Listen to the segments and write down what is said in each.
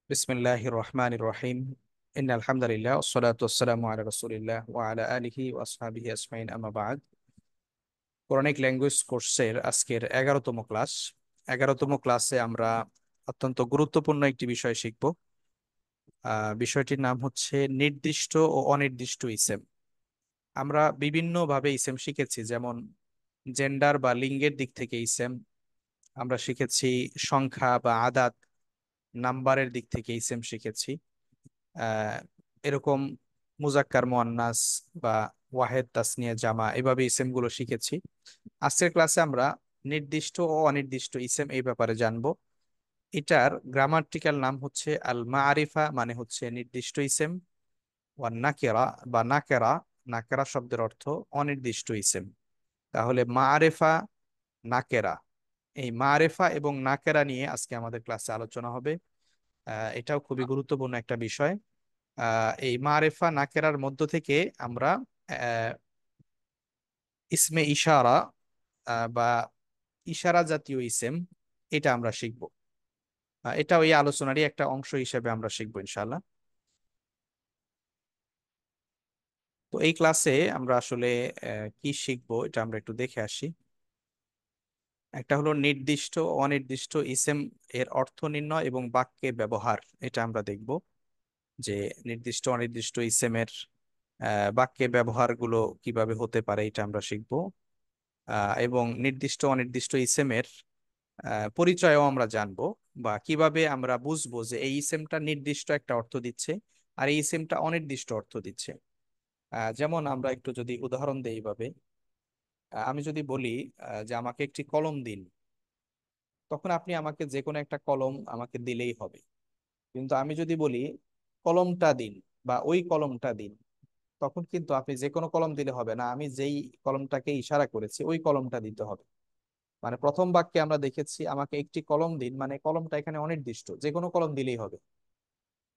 বিসমিল্লাহির রহমানির রহিম। ইন্নাল হামদুলিল্লাহ ওয়াসসালাতু ওয়াসসালামু আলা রাসূলিল্লাহ ওয়া আলা আলিহি ওয়া আসহাবিহি আজমাইন, আম্মা বাদ। কোরআনিক ল্যাঙ্গুয়েজ কোর্সের আজকের 11তম ক্লাস। 11তম ক্লাসে আমরা অত্যন্ত গুরুত্বপূর্ণ একটি বিষয় শিখব। বিষয়টির নাম হচ্ছে নির্দিষ্ট ও অনির্দিষ্ট ইসেম। আমরা বিভিন্ন ভাবে ইসেম শিখেছি, যেমন জেন্ডার বা লিঙ্গের দিক থেকে ইসেম আমরা শিখেছি, সংখ্যা বা আদাদ নাম্বারের দিক থেকে ইসেম শিখেছি। আহ এরকম মুজাক্কার মুয়ান্নাস বা ওয়াহেদ তাসনিয়া জামা এভাবে ইসেম গুলো শিখেছি। আজকের ক্লাসে আমরা নির্দিষ্ট ও অনির্দিষ্ট ইসেম এই ব্যাপারে জানবো। এটার গ্রামাটিক্যাল নাম হচ্ছে আল মাআরিফা, মানে হচ্ছে নির্দিষ্ট ইসেম। ওয়ান নাকেরা বা নাকেরা, নাকেরা শব্দের অর্থ অনির্দিষ্ট ইসেম। তাহলে মাআরিফা, নাকেরা, এই মাআরিফা এবং নাকেরা নিয়ে আজকে আমাদের ক্লাসে আলোচনা হবে। এটাও খুবই গুরুত্বপূর্ণ একটা বিষয়। এই মারেফা নাকেরার মধ্য থেকে আমরা আহ, ইসমে ইশারা বা ইশারা জাতীয় ইসেম, এটা আমরা শিখব। এটা ওই আলোচনারই একটা অংশ হিসেবে আমরা শিখবো ইনশাআল্লাহ। তো এই ক্লাসে আমরা আসলে কি শিখবো এটা আমরা একটু দেখে আসি। একটা হলো নির্দিষ্ট ও অনির্দিষ্ট ইসেম এর অর্থ নির্ণয় এবং বাক্যে ব্যবহার, এটা আমরা দেখব। যে নির্দিষ্ট অনির্দিষ্ট ইসেমের বাক্যে ব্যবহারগুলো কিভাবে হতে পারে এটা আমরা শিখব। এবং নির্দিষ্ট অনির্দিষ্ট ইসেমের পরিচয়ও আমরা জানবো, বা কিভাবে আমরা বুঝবো যে এই ইসেমটা নির্দিষ্ট একটা অর্থ দিচ্ছে আর এই ইসেমটা অনির্দিষ্ট অর্থ দিচ্ছে। যেমন আমরা একটু যদি উদাহরণ দেই এইভাবে, আমি যদি বলি যে আমাকে একটি কলম দিন, তখন আপনি আমাকে যে কোনো একটা কলম আমাকে দিলেই হবে। কিন্তু আমি যদি বলি কলমটা দিন বা ওই কলমটা দিন, তখন কিন্তু আপনি যে কোনো কলম দিলে হবে না, আমি যেই কলমটাকে ইশারা করেছি ওই কলমটা দিতে হবে। মানে প্রথম বাক্যে আমরা দেখেছি আমাকে একটি কলম দিন, মানে কলমটা এখানে অনির্দিষ্ট, যে কোনো কলম দিলেই হবে।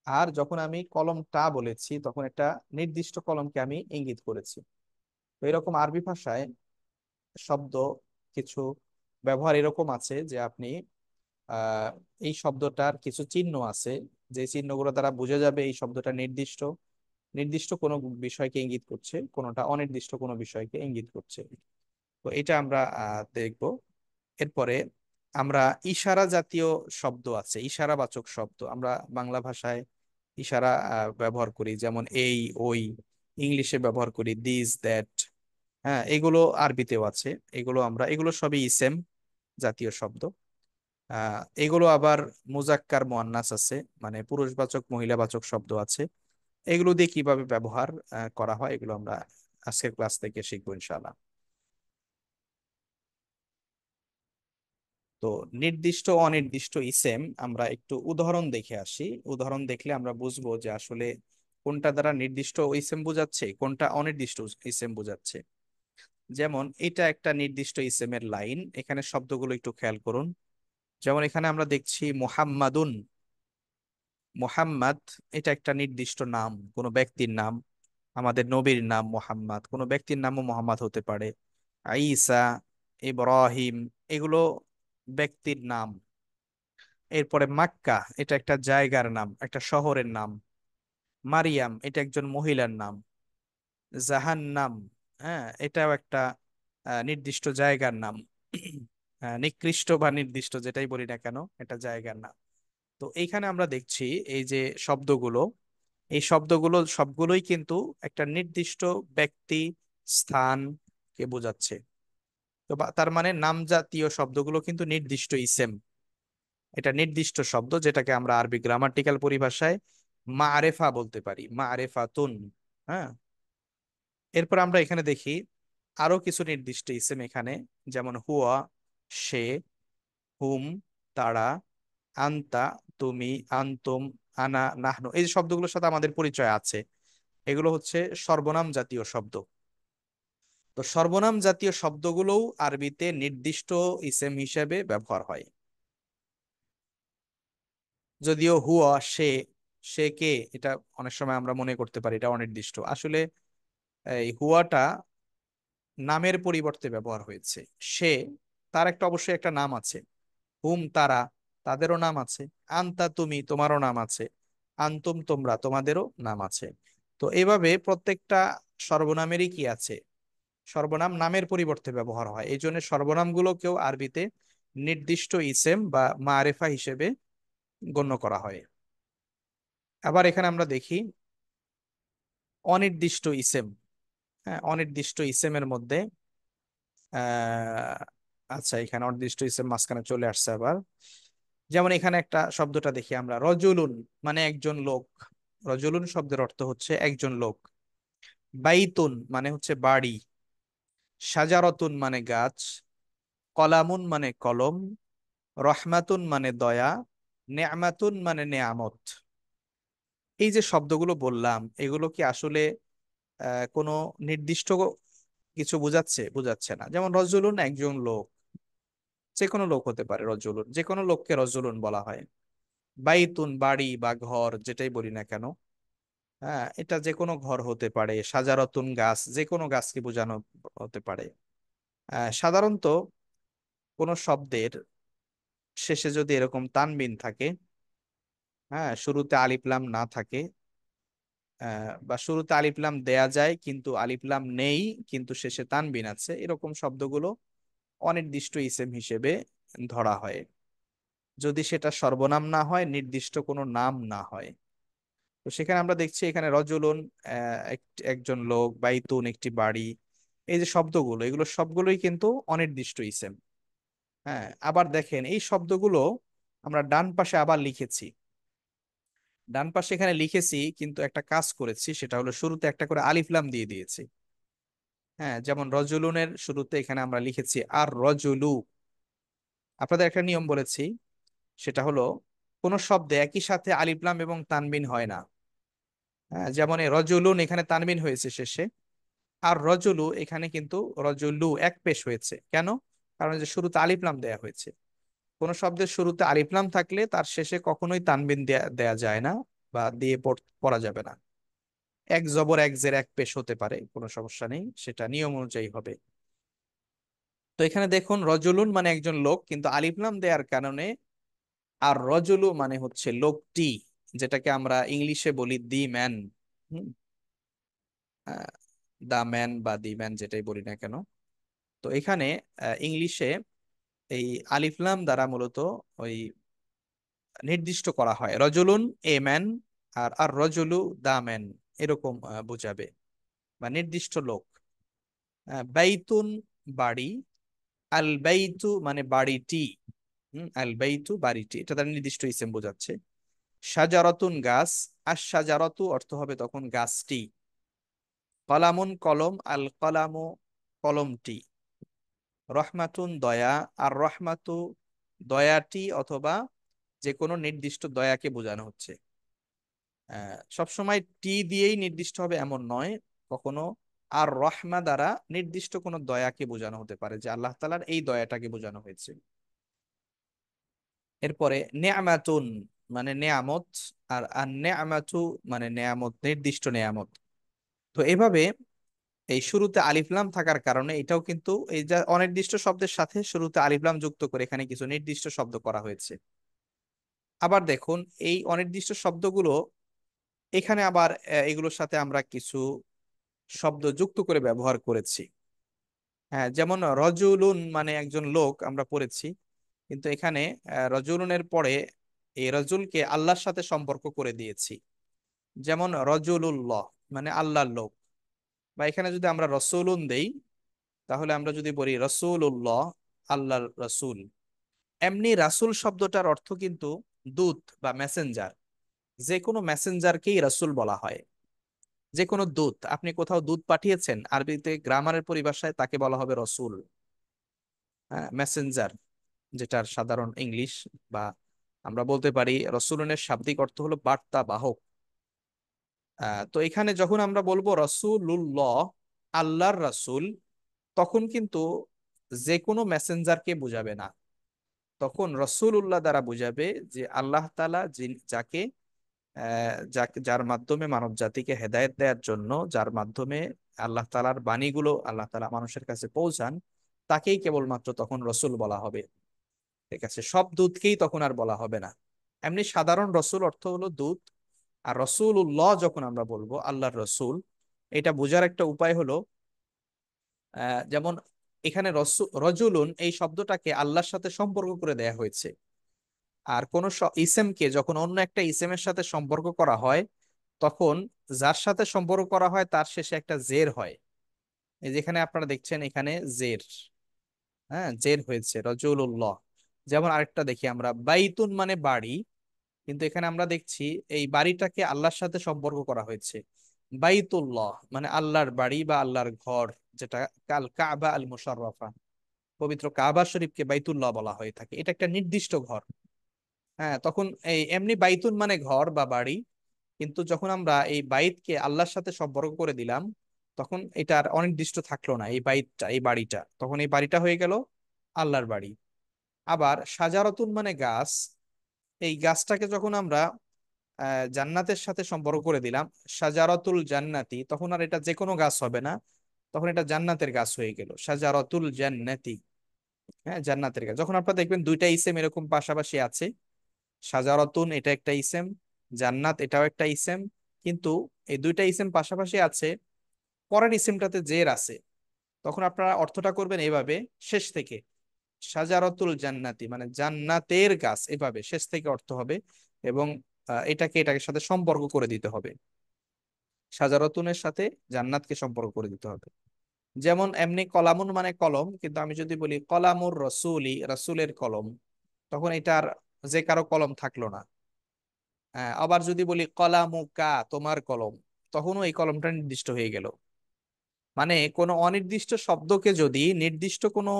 আর যখন আমি কলমটা বলেছি তখন একটা নির্দিষ্ট কলমকে আমি ইঙ্গিত করেছি। তো এরকম আরবি ভাষায় শব্দ কিছু ব্যবহার এরকম আছে যে আপনি আহ এই শব্দটার কিছু চিহ্ন আছে, যে চিহ্নগুলো দ্বারা বোঝা যাবে এই শব্দটা নির্দিষ্ট নির্দিষ্ট কোনো বিষয়কে ইঙ্গিত করছে, কোনোটা অনির্দিষ্ট কোনো বিষয়কে ইঙ্গিত করছে। তো এটা আমরা দেখব। এরপরে আমরা ইশারা জাতীয় শব্দ আছে, ইশারাবাচক শব্দ আমরা বাংলা ভাষায় ইশারা ব্যবহার করি, যেমন এই ওই। ইংলিশে ব্যবহার করি দিস দ্যাট। হ্যাঁ, এগুলো আরবিতেও আছে। এগুলো সবই ইসেম জাতীয় শব্দ। এগুলো আবার মুজাক্কার মুয়ান্নাস আছে, মানে পুরুষবাচক মহিলাবাচক শব্দ আছে। এগুলো দিয়ে কিভাবে ব্যবহার করা হয় এগুলো আমরা আজকের ক্লাস থেকে শিখবো ইনশাআল্লাহ। তো নির্দিষ্ট অনির্দিষ্ট ইসেম আমরা একটু উদাহরণ দেখে আসি। উদাহরণ দেখলে আমরা বুঝবো যে আসলে কোনটা দ্বারা নির্দিষ্ট ইসেম বোঝাচ্ছে, কোনটা অনির্দিষ্ট ইসেম বোঝাচ্ছে। যেমন এটা একটা নির্দিষ্ট ইসেমের লাইন, এখানে শব্দগুলো একটু খেয়াল করুন। যেমন এখানে আমরা দেখছি মুহাম্মাদুন। মুহাম্মদ, এটা একটা নির্দিষ্ট নাম, কোনো ব্যক্তির নাম। আমাদের নবীর নাম মুহাম্মদ, কোনো ব্যক্তির নামও মোহাম্মদ হতে পারে। ঈসা, ইব্রাহিম, এগুলো ব্যক্তির নাম। এরপরে মাক্কা, এটা একটা জায়গার নাম, একটা শহরের নাম। মারিয়াম, এটা একজন মহিলার নাম। জাহান্নাম, হ্যাঁ, এটাও একটা নির্দিষ্ট জায়গার নাম। নিকৃষ্ট বা নির্দিষ্ট যেটাই বলি না কেন, এটা জায়গার নাম। তো এইখানে আমরা দেখছি এই যে শব্দগুলো, এই শব্দগুলো সবগুলোই কিন্তু একটা নির্দিষ্ট ব্যক্তি, স্থান কে বোঝাচ্ছে। তো তার মানে নাম জাতীয় শব্দগুলো কিন্তু নির্দিষ্ট ইসেম। এটা নির্দিষ্ট শব্দ যেটাকে আমরা আরবি গ্রামাটিক্যাল পরিভাষায় মারেফা বলতে পারি, মারেফাতুন। হ্যাঁ, এরপর আমরা এখানে দেখি আরো কিছু নির্দিষ্ট ইসেম এখানে, যেমন হুয়া, সে, হুম, তারা, আন্তা, তুমি, আন্তুম, আনা, নাহনু, এই যে শব্দগুলোর সাথে আমাদের পরিচয় আছে। এগুলো হচ্ছে সর্বনাম জাতীয় শব্দ। তো সর্বনাম জাতীয় শব্দগুলোও আরবিতে নির্দিষ্ট ইসেম হিসেবে ব্যবহার হয়। যদিও হুয়া, সে, সে কে, এটা অনেক সময় আমরা মনে করতে পারি এটা অনির্দিষ্ট। আসলে এই হুয়াটা নামের পরিবর্তে ব্যবহার হয়েছে। সে, তার একটা অবশ্যই একটা নাম আছে। হুম, তারা, তাদেরও নাম আছে। আন্তা তুমি, তোমারও নাম আছে। আন্তুম তোমরা, তোমাদেরও নাম আছে। তো এইভাবে প্রত্যেকটা সর্বনামেরই কি আছে, সর্বনাম নামের পরিবর্তে ব্যবহার হয়, এই জন্য সর্বনামগুলোকেও আরবিতে নির্দিষ্ট ইসেম বা মারেফা হিসেবে গণ্য করা হয়। আবার এখানে আমরা দেখি অনির্দিষ্ট ইসেম। হ্যাঁ, অনির্দিষ্ট ইসেমের মধ্যে আহ আচ্ছা, এখানে অনির্দিষ্ট ইসেম মাঝখানে চলে আসছে আবার। যেমন এখানে একটা শব্দটা দেখি আমরা, রজুলুন মানে একজন লোক। রজুলুন শব্দের অর্থ হচ্ছে একজন লোক। বাইতুন মানে হচ্ছে বাড়ি। সাজারতুন মানে গাছ। কলামুন মানে কলম। রহমাতুন মানে দয়া। নেয়ামাতুন মানে নেয়ামত। এই যে শব্দগুলো বললাম, এগুলো কি আসলে কোনো নির্দিষ্ট কিছু বোঝাচ্ছে? বোঝাচ্ছে না। যেমন রজুলুন একজন লোক, যে কোনো লোক হতে পারে রজুলুন, যে কোনো লোককে রজুলুন বলা হয়। বাইতুন বাড়ি বা ঘর যেটাই বলি না কেন, হ্যাঁ, এটা যে কোনো ঘর হতে পারে। সাজারতুন গাছ, যে কোনো গাছকে বোঝানো হতে পারে। সাধারণত কোনো শব্দের শেষে যদি এরকম তানবিন থাকে, হ্যাঁ, শুরুতে আলিফ লাম না থাকে, বা শুরুতে আলিফ লাম দেয়া যায় কিন্তু আলিফ লাম নেই, কিন্তু শেষে তানবিন আছে, এরকম শব্দগুলো অনির্দিষ্ট ইসেম হিসেবে ধরা হয়, যদি সেটা সর্বনাম না হয়, নির্দিষ্ট কোনো নাম না হয়। তো সেখানে আমরা দেখছি এখানে রজুলুন একজন লোক, বাইতুন একটি বাড়ি, এই যে শব্দগুলো, এগুলো সবগুলোই কিন্তু অনির্দিষ্ট ইসেম। হ্যাঁ, আবার দেখেন এই শব্দগুলো আমরা ডান পাশে আবার লিখেছি। ডান পাশে এখানে লিখেছি কিন্তু একটা কাজ করেছি, সেটা হলো শুরুতে একটা করে আলিফ লাম দিয়ে দিয়েছি। হ্যাঁ, যেমন রজুলুনের শুরুতে এখানে আমরা লিখেছি আর রজুলু। আপনাদের একটা নিয়ম বলেছি, সেটা হলো কোন শব্দে একই সাথে আলিফ লাম এবং তানবিন হয় না। হ্যাঁ, যেমন এই রজুলুন এখানে তানবিন হয়েছে শেষে, আর রজুলু এখানে কিন্তু রজুলু এক পেশ হয়েছে। কেন? কারণ যে শুরুতে আলিফ লাম দেয়া হয়েছে। কোন শব্দের শুরুতে আলিফ লাম থাকলে তার শেষে কখনোই তানবিন দেয়া দেয়া যায় না, বা দিয়ে পড়া যাবে না। এক জবর এক জের এক পেশ হতে পারে, কোনো সমস্যা নেই, সেটা নিয়ম অনুযায়ী হবে। তো এখানে দেখুন রজুলুন মানে একজন লোক, কিন্তু আলিফ লাম দেওয়ার কারণে আর রজুলু মানে হচ্ছে লোকটি, যেটাকে আমরা ইংলিশে বলি দি ম্যান। দা ম্যান বা দি ম্যান যেটাই বলি না কেন। তো এখানে ইংলিশে এই আলিফ লাম দ্বারা মূলত ওই নির্দিষ্ট করা হয় রজুলুন a man, R R রজুলু the man, এরকম বোঝাবে, বা নির্দিষ্ট লোক। বাইতুন বাড়ি। আল বাইতু মানে বাড়িটি। আল বাইতু বাড়িটি, এটা তার নির্দিষ্ট ইসেম বোঝাচ্ছে। সাজারতুন গাছ। আর সাজারতু অর্থ হবে তখন গাছটি। কলামুন কলম। আল কলামু কলমটি। রহমাতুন দয়া। আর রহমাতু দয়াটি, অথবা যে কোনো নির্দিষ্ট দয়াকে বোঝানো হচ্ছে। সবসময় টি দিয়েই নির্দিষ্ট হবে এমন নয়, কখনো আর রহমা দ্বারা নির্দিষ্ট কোনো দয়াকে বোঝানো হতে পারে, যে আল্লাহ তাআলার এই দয়াটাকে বোঝানো হয়েছে। এরপরে নেয়ামাতুন মানে নেয়ামত। আর আর নেয়ামাতু মানে নেয়ামত, নির্দিষ্ট নেয়ামত। তো এভাবে এই শুরুতে আলিফ লাম থাকার কারণে এটাও কিন্তু এই যে অনির্দিষ্ট শব্দের সাথে শুরুতে আলিফ লাম যুক্ত করে এখানে কিছু নির্দিষ্ট শব্দ করা হয়েছে। আবার দেখুন এই অনির্দিষ্ট শব্দগুলো এখানে আবার এগুলোর সাথে আমরা কিছু শব্দ যুক্ত করে ব্যবহার করেছি। হ্যাঁ, যেমন রজুলুন মানে একজন লোক আমরা পড়েছি, কিন্তু এখানে রজুলুনের পরে এই রজুলকে আল্লাহর সাথে সম্পর্ক করে দিয়েছি। যেমন রজুলুল্লাহ মানে আল্লাহর লোক। বা এখানে যদি আমরা রসুলুন দেই, তাহলে আমরা যদি বলি রসুলুল্লাহ, আল্লাহর রসুল। এমনি রাসূল শব্দটার অর্থ কিন্তু দূত বা মেসেঞ্জার। যে কোনো মেসেঞ্জারকেই রাসূল বলা হয়। যে কোনো দূত, আপনি কোথাও দূত পাঠিয়েছেন, আরবিতে গ্রামারের পরিভাষায় তাকে বলা হবে রসুল। হ্যাঁ, মেসেঞ্জার যেটার সাধারণ ইংলিশ, বা আমরা বলতে পারি রসুলনের শাব্দিক অর্থ হলো বার্তা বাহক। তো এখানে যখন আমরা বলবো রসুলুল্লাহ, আল্লাহর রাসূল, তখন কিন্তু যে কোনো মেসেঞ্জারকে বোঝাবে না। তখন রসুলুল্লাহ দ্বারা বোঝাবে যে আল্লাহ তাআলা যাকে যার মাধ্যমে মানব জাতিকে হেদায়েত দেওয়ার জন্য, যার মাধ্যমে আল্লাহ তাআলার বাণীগুলো আল্লাহ তাআলা মানুষের কাছে পৌঁছান, তাকেই কেবলমাত্র তখন রসুল বলা হবে। ঠিক আছে, সব দুধকেই তখন আর বলা হবে না। এমনি সাধারণ রসুল অর্থ হলো দুধ। আর রসুল্লাহ যখন আমরা বলবো আল্লাহর রসুল, এটা বোঝার একটা উপায় হলো যেমন এখানে রজুলুন এই শব্দটাকে আল্লাহর সাথে সম্পর্ক করে দেয়া হয়েছে। আর কোন ইসেমকে যখন অন্য একটা ইসেমের সাথে সম্পর্ক করা হয়, তখন যার সাথে সম্পর্ক করা হয় তার শেষে একটা জের হয়। এই যেখানে আপনারা দেখছেন এখানে জের, হ্যাঁ জের হয়েছে রজুলুল্লাহ। যেমন আরেকটা দেখি আমরা, বাইতুন মানে বাড়ি, কিন্তু এখানে আমরা দেখছি এই বাড়িটাকে আল্লাহর সাথে সম্পর্ক করা হয়েছে। বাইতুল্লাহ মানে আল্লাহর বাড়ি বা আল্লাহর ঘর, যেটা কাল কাবা আল মুশাররফা, পবিত্র কাবা শরীফকে বাইতুল্লাহ বলা হয়ে থাকে, এটা একটা নির্দিষ্ট ঘর। হ্যাঁ, তখন এই এমনি বাইতুন মানে ঘর বা বাড়ি, কিন্তু যখন আমরা এই বাইতকে আল্লাহর সাথে সম্পর্ক করে দিলাম, তখন এটা আর অনির্দিষ্ট থাকলো না। এই বাইতটা, এই বাড়িটা, তখন এই বাড়িটা হয়ে গেল আল্লাহর বাড়ি। আবার সাজারতুন মানে গাছ, এই গাছটাকে যখন আমরা জান্নাতের সাথে সম্পর্ক করে দিলাম, সাজারাতুল জান্নাতি, তখন আর এটা যে কোনো গাছ হবে না, তখন এটা জান্নাতের গাছ হয়ে গেল, সাজারাতুল জান্নাতি। হ্যাঁ, জান্নাতের গাছ। যখন আপনারা দেখবেন দুইটা ইসেম এরকম পাশাপাশি আছে, সাজারাতুন এটা একটা ইসেম, জান্নাত এটাও একটা ইসেম, কিন্তু এই দুইটা ইসেম পাশাপাশি আছে, পরের ইসেমটাতে জের আছে, তখন আপনারা অর্থটা করবেন এইভাবে শেষ থেকে, সাজারাতুল জান্নাতি মানে জান্নাতের গাছ, এভাবে শেষ থেকে অর্থ হবে। এবং এটাকে সাথে সম্পর্ক করে দিতে হবে, সাজারাতুনের সাথে জান্নাতকে সম্পর্ক করে দিতে হবে। যেমন এমনি কলামুন মানে কলম, কিন্তু আমি যদি বলি কলামুর রসুলি, রসুলের কলম, তখন এটার যে কারো কলম থাকলো না। আবার যদি বলি কলামুকা, তোমার কলম, তখনও এই কলমটা নির্দিষ্ট হয়ে গেল। মানে কোনো অনির্দিষ্ট শব্দকে যদি নির্দিষ্ট কোনো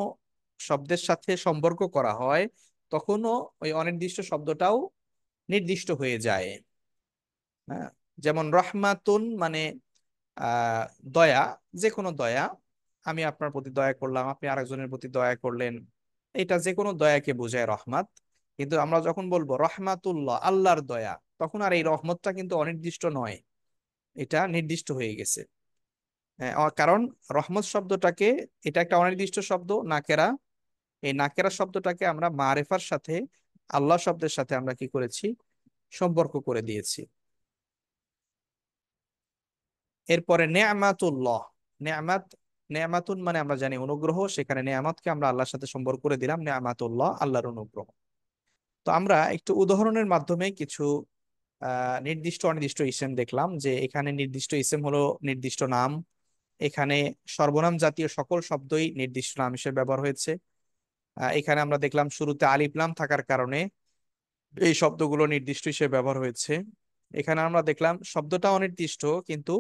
শব্দের সাথে সম্পর্ক করা হয়, তখনও ওই অনির্দিষ্ট শব্দটাও নির্দিষ্ট হয়ে যায়। হ্যাঁ, যেমন রহমাতুন মানে আহ দয়া, যে কোনো দয়া, আমি আপনার প্রতি দয়া করলাম, আপনি আরেকজনের প্রতি দয়া করলেন, এটা যে কোনো দয়াকে বোঝায় রহমাত। কিন্তু আমরা যখন বলবো রহমাতুল্লাহ আল্লাহর দয়া, তখন আর এই রহমতটা কিন্তু অনির্দিষ্ট নয়, এটা নির্দিষ্ট হয়ে গেছে। কারণ রহমত শব্দটাকে, এটা একটা অনির্দিষ্ট শব্দ নাকেরা, এই নাকেরা শব্দটাকে আমরা মারেফার সাথে, আল্লাহ শব্দের সাথে আমরা কি করেছি, সম্পর্ক করে দিয়েছি। এরপরে নেয়ামাতুল্লাহ, নেয়ামাত, নেয়ামাতুন মানে আমরা জানি অনুগ্রহ, সেখানে নেয়ামাতকে আমরা আল্লাহর সাথে সম্পর্ক করে দিলাম, নেয়ামাতুল্লাহ আল্লাহর অনুগ্রহ। তো আমরা একটু উদাহরণের মাধ্যমে কিছু নির্দিষ্ট অনির্দিষ্ট ইসেম দেখলাম, যে এখানে নির্দিষ্ট ইসেম হলো নির্দিষ্ট নাম। এখানে সর্বনাম জাতীয় সকল শব্দই নির্দিষ্ট নাম হিসেবে ব্যবহার হয়েছে। এখানে আমরা দেখলাম শুরুতে আলিফ লাম থাকার কারণে এই শব্দগুলো নির্দিষ্ট হিসেবে ব্যবহার হয়েছে। এখানে আমরা দেখলাম শব্দটা অনির্দিষ্ট, কিন্তু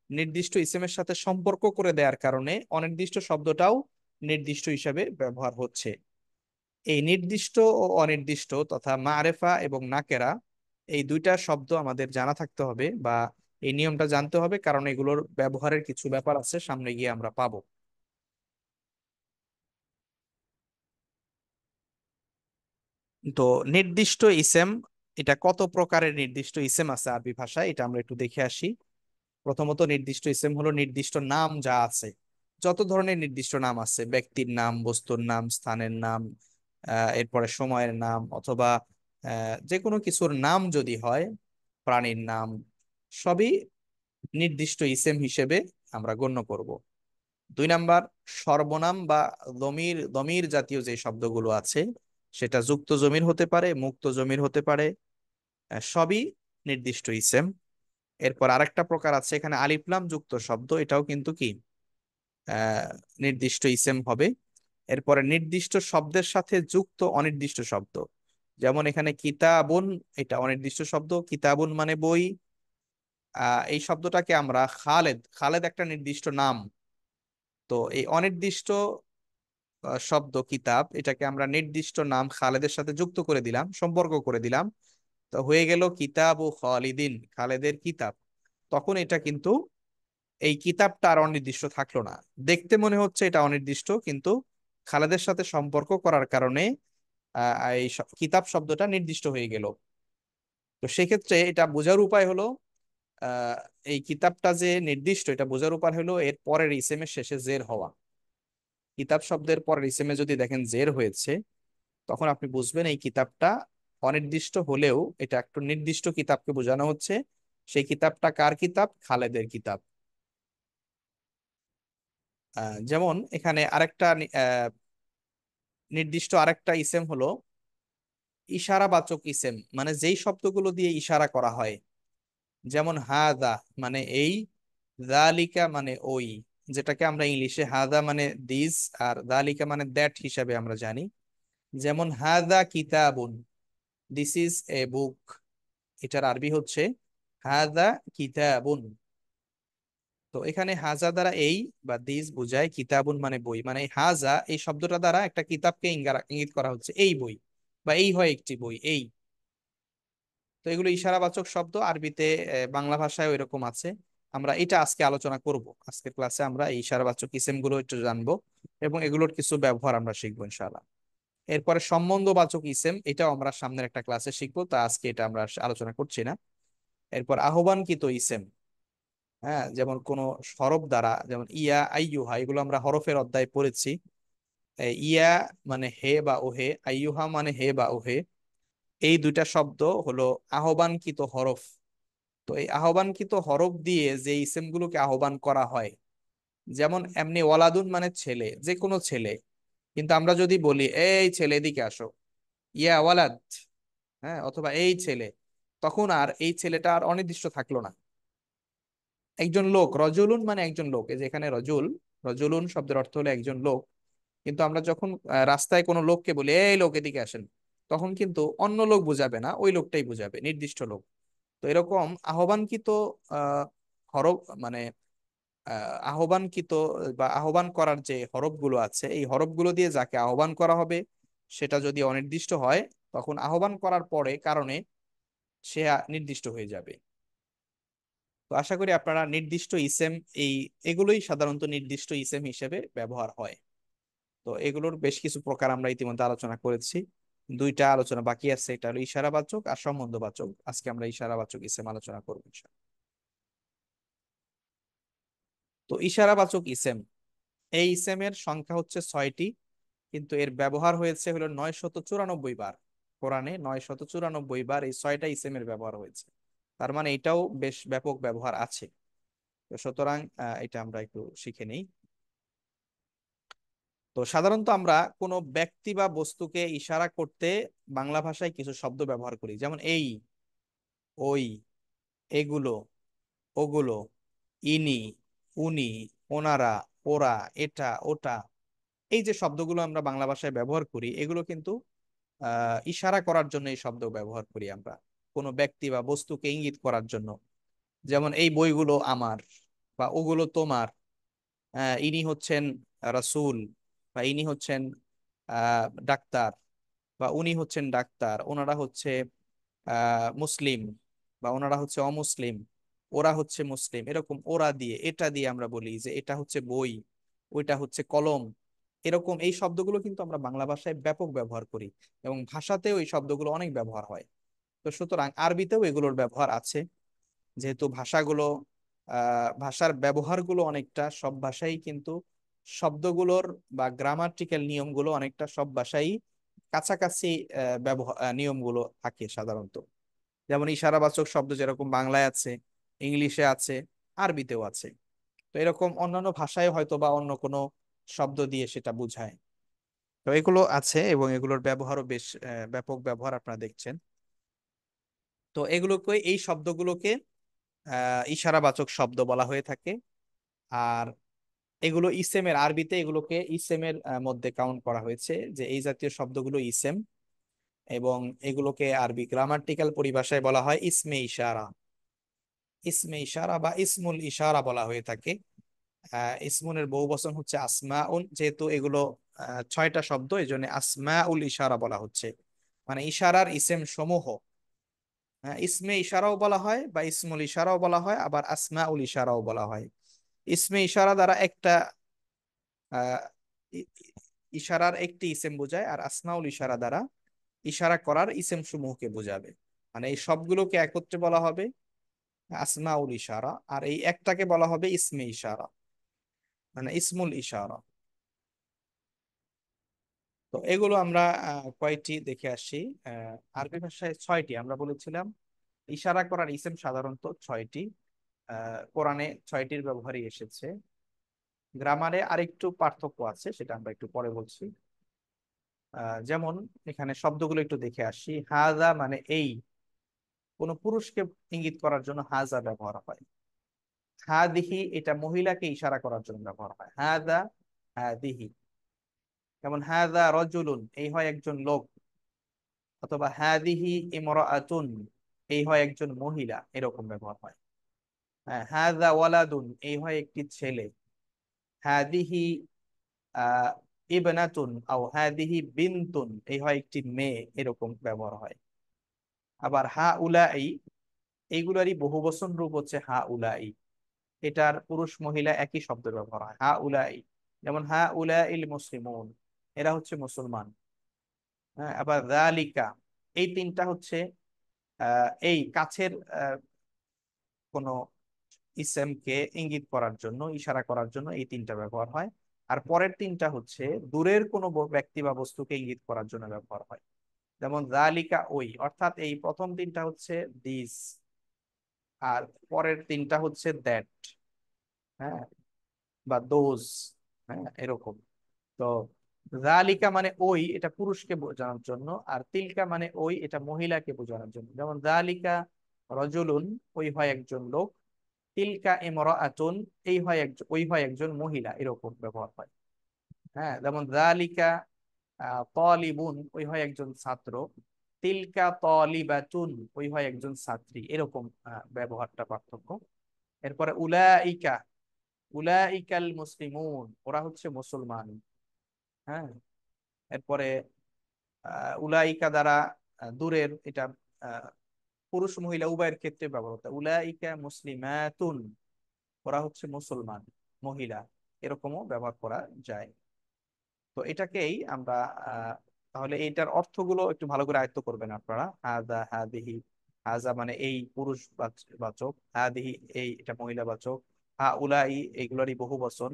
নির্দিষ্ট ইসেমের সাথে সম্পর্ক করে দেওয়ার কারণে অনির্দিষ্ট শব্দটাও নির্দিষ্ট হিসাবে ব্যবহার হচ্ছে। এই নির্দিষ্ট ও অনির্দিষ্ট তথা মারেফা এবং নাকেরা, এই দুইটা শব্দ আমাদের জানা থাকতে হবে, বা এই নিয়মটা জানতে হবে, কারণ এগুলোর ব্যবহারের কিছু ব্যাপার আছে, সামনে গিয়ে আমরা পাবো। তো নির্দিষ্ট ইসেম, এটা কত প্রকারের নির্দিষ্ট ইসেম আছে আরবি ভাষায়, এটা আমরা একটু দেখে আসি। প্রথমত নির্দিষ্ট ইসেম হলো নির্দিষ্ট নাম যা আছে, যত ধরনের নির্দিষ্ট নাম আছে, ব্যক্তির নাম, বস্তুর নাম, স্থানের নাম, এরপরে সময়ের নাম, অথবা যে কোনো কিছুর নাম যদি হয়, প্রাণীর নাম, সবই নির্দিষ্ট ইসেম হিসেবে আমরা গণ্য করব। দুই নাম্বার, সর্বনাম বা দমির, দমির জাতীয় যে শব্দগুলো আছে, সেটা যুক্ত জমির হতে পারে, মুক্ত জমির হতে পারে, সবই নির্দিষ্ট ইসেম। এরপর আরেকটা প্রকার আছে এখানে আলিফ লাম যুক্ত শব্দ, এটাও কিন্তু কি আহ নির্দিষ্ট ইসেম হবে। এরপরে নির্দিষ্ট শব্দের সাথে যুক্ত অনির্দিষ্ট শব্দ, যেমন এখানে কিতাবুন, এটা অনির্দিষ্ট শব্দ, কিতাবুন মানে বই। এই শব্দটাকে আমরা খালেদ, খালেদ একটা নির্দিষ্ট নাম। তো এই অনির্দিষ্ট শব্দ কিতাব, এটাকে আমরা নির্দিষ্ট নাম খালেদের সাথে যুক্ত করে দিলাম, সম্পর্ক করে দিলাম, তো হয়ে গেল কিতাব ও খালিদিন, খালেদের কিতাব। তখন এটা কিন্তু, এই কিতাবটা আর অনির্দিষ্ট থাকলো না। দেখতে মনে হচ্ছে এটা অনির্দিষ্ট, কিন্তু খালেদের সাথে সম্পর্ক করার কারণে এই কিতাব শব্দটা নির্দিষ্ট হয়ে গেল। তো সেক্ষেত্রে এটা বোঝার উপায় হলো, আহ এই কিতাবটা যে নির্দিষ্ট, এটা বোঝার উপায় হলো এর পরের ইসেমের শেষে জের হওয়া। কিতাব শব্দের পরের ইসেমে যদি দেখেন জের হয়েছে, তখন আপনি বুঝবেন এই কিতাবটা অনির্দিষ্ট হলেও এটা একটু নির্দিষ্ট কিতাবকে বোঝানো হচ্ছে। সেই কিতাবটা কার কিতাব? খালেদের কিতাব। যেমন এখানে আরেকটা নির্দিষ্ট আরেকটা ইসেম হলো ইশারাবাচক ইসেম, মানে যেই শব্দগুলো দিয়ে ইশারা করা হয়। যেমন হাদা মানে এই, যালিকা মানে ওই, যেটাকে আমরা ইংলিশে হাদা মানে দিস আর যালিকা মানে দ্যাট হিসাবে আমরা জানি। যেমন হাদা কিতাবুন, দিস ইজ এ বুক, এটার আরবি হচ্ছে হাদা কিতাবুন। তো এখানে হাজা দ্বারা এই বা দিস বোঝায়, কিতাবুন মানে বই, মানে এই হাজা এই শব্দটা দ্বারা একটা কিতাবকে ইঙ্গিত করা হচ্ছে, এই বই বা এই হয় একটি বই এই। তো এগুলো ইশারাবাচক শব্দ আরবিতে, বাংলা ভাষায় এরকম আছে। আমরা এটা আজকে আলোচনা করব, আজকের ক্লাসে আমরা এই ইশারাবাচক ইসেম গুলো একটু জানবো এবং এগুলোর কিছু ব্যবহার আমরা শিখবো ইনশাআল্লাহ। এরপরে সম্বন্ধবাচক ইসেম, এটাও আমরা সামনের একটা ক্লাসে শিখবো, তা আজকে এটা আমরা আলোচনা করছি না। এরপর আহ্বানকৃত ইসেম, হ্যাঁ, যেমন কোন হরফ দ্বারা, যেমন ইয়া আইয়ুহা, এগুলো আমরা হরফের অধ্যায় পড়েছি। ইয়া মানে হে বা ওহে, আইয়ুহা মানে হে বা ওহে, এই দুইটা শব্দ হলো আহ্বানকৃত হরফ। তো এই আহ্বানকৃত হরফ দিয়ে যে ইসেম গুলোকে আহ্বান করা হয়, যেমন এমনি ওয়ালাদুন মানে ছেলে, যে কোনো ছেলে, কিন্তু আমরা যদি বলি এই ছেলে এদিকে আসো, ইয়া ওয়ালাদ, হ্যাঁ, অথবা এই ছেলে, তখন আর এই ছেলেটা আর অনির্দিষ্ট থাকলো না, একজন লোক, রজুলুন মানে একজন লোক, এই যে এখানে রজুল, রজুলুন শব্দের অর্থ হলো একজন লোক। কিন্তু আমরা যখন রাস্তায় কোনো লোককে বলি এই লোক এদিকে আসেন, তখন কিন্তু অন্য লোক বুঝাবে না, ওই লোকটাই বুঝাবে, নির্দিষ্ট লোক। তো এরকম আহ্বানকৃত আহ হরফ মানে আহ্বানকৃত বা আহ্বান করার যে হরফগুলো আছে, এই হরফগুলো দিয়ে যাকে আহ্বান করা হবে সেটা যদি অনির্দিষ্ট হয়, তখন আহ্বান করার পরে কারণে সে নির্দিষ্ট হয়ে যাবে। তো আশা করি আপনারা নির্দিষ্ট ইসেম, এই এগুলোই সাধারণত নির্দিষ্ট ইসেম হিসেবে ব্যবহার হয়। তো এগুলোর বেশ কিছু প্রকার আমরা ইতিমধ্যে আলোচনা করেছি। দুইটা আলোচনা বাকি আছে, এটা হলো ইশারাবাচক আর সম্বন্ধবাচক। আজকে আমরা ইশারাবাচক ইসেম আলোচনা করবো ইনশাআল্লাহ। তো ইশারাবাচক ইসেম, এই ইসেমের সংখ্যা হচ্ছে 6টি, কিন্তু এর ব্যবহার হয়েছে হলো 994 বার। কোরআনে 994 বার এই 6টা ইসেমের ব্যবহার হয়েছে। তার মানে এটাও বেশ ব্যাপক ব্যবহার আছে। তো সুতরাং এটা আমরা একটু শিখে নেই। তো সাধারণত আমরা কোনো ব্যক্তি বা বস্তুকে ইশারা করতে বাংলা ভাষায় কিছু শব্দ ব্যবহার করি, যেমন এই, ওই, এগুলো, ওগুলো, ইনি, উনি, ওনারা, ওরা, এটা, ওটা। এই যে শব্দগুলো আমরা বাংলা ভাষায় ব্যবহার করি, এগুলো কিন্তু ইশারা করার জন্য এই শব্দ ব্যবহার করি আমরা, কোনো ব্যক্তি বা বস্তুকে ইঙ্গিত করার জন্য। যেমন এই বইগুলো আমার, বা ওগুলো তোমার, ইনি হচ্ছেন রাসূল, বা ইনি হচ্ছেন ডাক্তার, বা উনি হচ্ছেন ডাক্তার, ওনারা হচ্ছে মুসলিম, বা ওনারা হচ্ছে অমুসলিম, ওরা হচ্ছে মুসলিম, এরকম ওরা দিয়ে এটা দিয়ে আমরা বলি যে এটা হচ্ছে বই, ওইটা হচ্ছে কলম। এরকম এই শব্দগুলো কিন্তু আমরা বাংলা ভাষায় ব্যাপক ব্যবহার করি এবং ভাষাতেও এই শব্দগুলো অনেক ব্যবহার হয়। তো সুতরাং আরবিতেও এগুলোর ব্যবহার আছে, যেহেতু ভাষাগুলো ভাষার ব্যবহারগুলো অনেকটা সব ভাষাই কিন্তু শব্দগুলোর বা গ্রামাটিক্যাল নিয়মগুলো অনেকটা সব ভাষাই কাছাকাছি ব্যবহার নিয়মগুলো থাকে সাধারণত। যেমন ইশারাবাচক শব্দ যেরকম বাংলায় আছে, ইংলিশে আছে, আরবিতেও আছে। তো এরকম অন্যান্য ভাষায় হয়তো বা অন্য কোনো শব্দ দিয়ে সেটা বোঝায়। তো এগুলো আছে এবং এগুলোর ব্যবহারও বেশ ব্যাপক ব্যবহার আপনারা দেখছেন। তো এগুলোকে, এই শব্দগুলোকে ইশারাবাচক শব্দ বলা হয়ে থাকে। আর এগুলো ইসেমের, আরবিতে এগুলোকে ইসেমের মধ্যে কাউন্ট করা হয়েছে, যে এই জাতীয় শব্দগুলো ইসেম। এবং এগুলোকে আরবি গ্রামাটিক্যাল পরিভাষায় বলা হয় ইসমে ইশারা। ইসমে ইশারা বা ইসমুল ইশারা বলা হয়ে থাকে। ইসমুনের বহু বচন হচ্ছে আসমাউন, যেহেতু এগুলো 6টা শব্দ, এই জন্য আসমাউল ইশারা বলা হচ্ছে, মানে ইশারার ইসেম সমূহ। ইসমে ইশারাও বলা হয় বা ইসমুল ইশারাও বলা হয়, আবার আসমাউল ইশারাও বলা হয়। ইসমে ইশারা দ্বারা একটা আহ ই- ইশারার একটি ইসেম বোঝায়, আর আসমাউল ইশারা দ্বারা ইশারা করার ইসেম সমূহকে বোঝাবে। মানে এই সবগুলোকে একত্রে বলা হবে আসমাউল ইশারা, আর এই একটাকে বলা হবে ইসমে ইশারা, মানে ইসমুল ইশারা। তো এগুলো আমরা কয়টি দেখে আসি। আরবি ভাষায় 6টি আমরা বলেছিলাম। ইশারা করার ইসেম সাধারণত 6টি। কোরআনে 6টির ব্যবহারই এসেছে। গ্রামারে আরেকটু পার্থক্য আছে, সেটা আমরা একটু পরে বলছি। যেমন এখানে শব্দগুলো একটু দেখে আসি। হাজা মানে এই, কোন পুরুষকে ইঙ্গিত করার জন্য হাজা ব্যবহার হয়। হাদিহি এটা মহিলাকে ইশারা করার জন্য ব্যবহার হয়। হাদা, হাদিহি। যেমন হাদা রজুলুন, এই হয় একজন লোক। অথবা হাদিহি ইমরাআতুন, এই হয় একজন মহিলা, এরকম ব্যবহার হয়। হ্যাঁ, হাদা ওয়ালাদুন, এই হয় একটি ছেলে। হাদিহি আহ ইবনাতুন আও হাদিহি বিনতুন, এই হয় একটি মেয়ে, এরকম ব্যবহার হয়। আবার হা উলাই, এইগুলারই বহুবচন রূপ হচ্ছে হা উলাই। এটার পুরুষ মহিলা একই শব্দের ব্যবহার হয়, হা উলাই। যেমন হা উলা ইল মুসলিমুন, এরা হচ্ছে মুসলমান। হ্যাঁ, আবার যালিকা, এই তিনটা হচ্ছে এই কাছের কোন ইসেমকে ইঙ্গিত করার জন্য, ইশারা করার জন্য এই তিনটা ব্যবহার হয়। আর পরের তিনটা হচ্ছে দূরের কোনো ব্যক্তি বা বস্তুকে ইঙ্গিত করার জন্য ব্যবহার হয়। যেমন যালিকা ওই, অর্থাৎ এই প্রথম তিনটা হচ্ছে দিস, আর পরের তিনটা হচ্ছে দ্যাট। হ্যাঁ, বা দোজ। হ্যাঁ, এরকম। তো যালিকা মানে ওই, এটা পুরুষকে বোঝানোর জন্য। আর তিলকা মানে ওই, এটা মহিলাকে বোঝানোর জন্য। যেমন যালিকা রজুলুন, ওই হয় একজন লোক। তিলকা ইমরাআতুন, এই হয় একজন, ওই হয় একজন মহিলা, এরকম ব্যবহার হয়। হ্যাঁ, যেমন যালিকা তালিবুন, ওই হয় একজন ছাত্র। তিলকা তালিবাতুন, ওই হয় একজন ছাত্রী, এরকম ব্যবহারটা পার্থক্য। এরপরে উলাইকা, উলাইকাল মুসলিমুন, ওরা হচ্ছে মুসলমান। হ্যাঁ, এরপরে উলাইকা দ্বারা দূরের, এটা আহ, পুরুষ মহিলা উভয়ের ক্ষেত্রে ব্যবহৃত। উলাইকা মুসলিমাতুন, ওরা হচ্ছে মুসলমান মহিলা, এরকমও ব্যবহার করা যায়। তো এটাকেই আমরা আহ, তাহলে এইটার অর্থগুলো একটু ভালো করে আয়ত্ত করবেন আপনারা। হাজা, হাদিহি। হাজা মানে এই, পুরুষ বাচক। হাদিহি এই, এটা মহিলা বাচক। হা উলাই, এগুলোরই বহু বচন।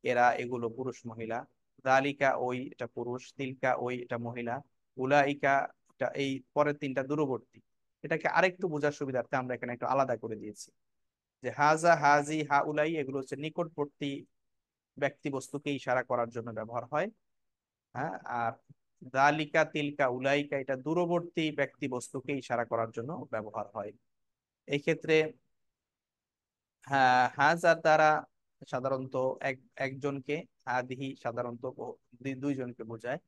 এরা, এগুলো পুরুষ মহিলা। দালিকা ওই, এটা পুরুষ। তিলকা ওই, এটা মহিলা। উলাইকা, এটা এই পরের তিনটা দূরবর্তী। এটাকে আরেকটু বোঝার সুবিধার্থে আমরা এখানে একটু আলাদা করে দিয়েছি, যে হাজা, হাজি, হা উলাই এগুলো হচ্ছে নিকটবর্তী ব্যক্তি বস্তুকে ইশারা করার জন্য ব্যবহার হয়। হ্যাঁ, আর দালিকা, তিলকা, উলাইকা এটা দূরবর্তী ব্যক্তি বস্তুকে ইশারা করার জন্য ব্যবহার হয়। এই ক্ষেত্রে হ্যাঁ, হাজার দ্বারা সাধারণত একজনকে, হাদিহি সাধারণত দুইজনকে বোঝায়।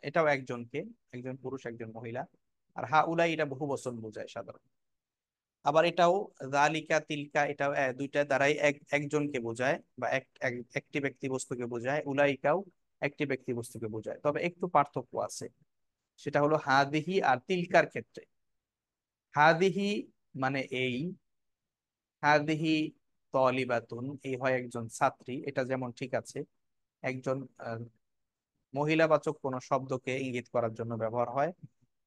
এটাও একজনকে, একজন পুরুষ একজন মহিলা। আর হা উলাই এটা বহু বচন বোঝায় সাধারণত। আবার এটাও জালিকা, তিলকা, এটাও দুইটা দ্বারাই একজনকে বোঝায়, বা একটি ব্যক্তি বস্তুকে বোঝায়। উলাইকাও একটি ব্যক্তি বস্তুকে বোঝায়, তবে একটু পার্থক্য আছে। সেটা হলো হাদিহি আর তিলকার ক্ষেত্রে। হাদিহি মানে এই। হাদিহি তলিবাতুন, এই হয় একজন ছাত্রী, এটা যেমন ঠিক আছে। একজন মহিলাবাচক কোন শব্দকে ইঙ্গিত করার জন্য ব্যবহার হয়।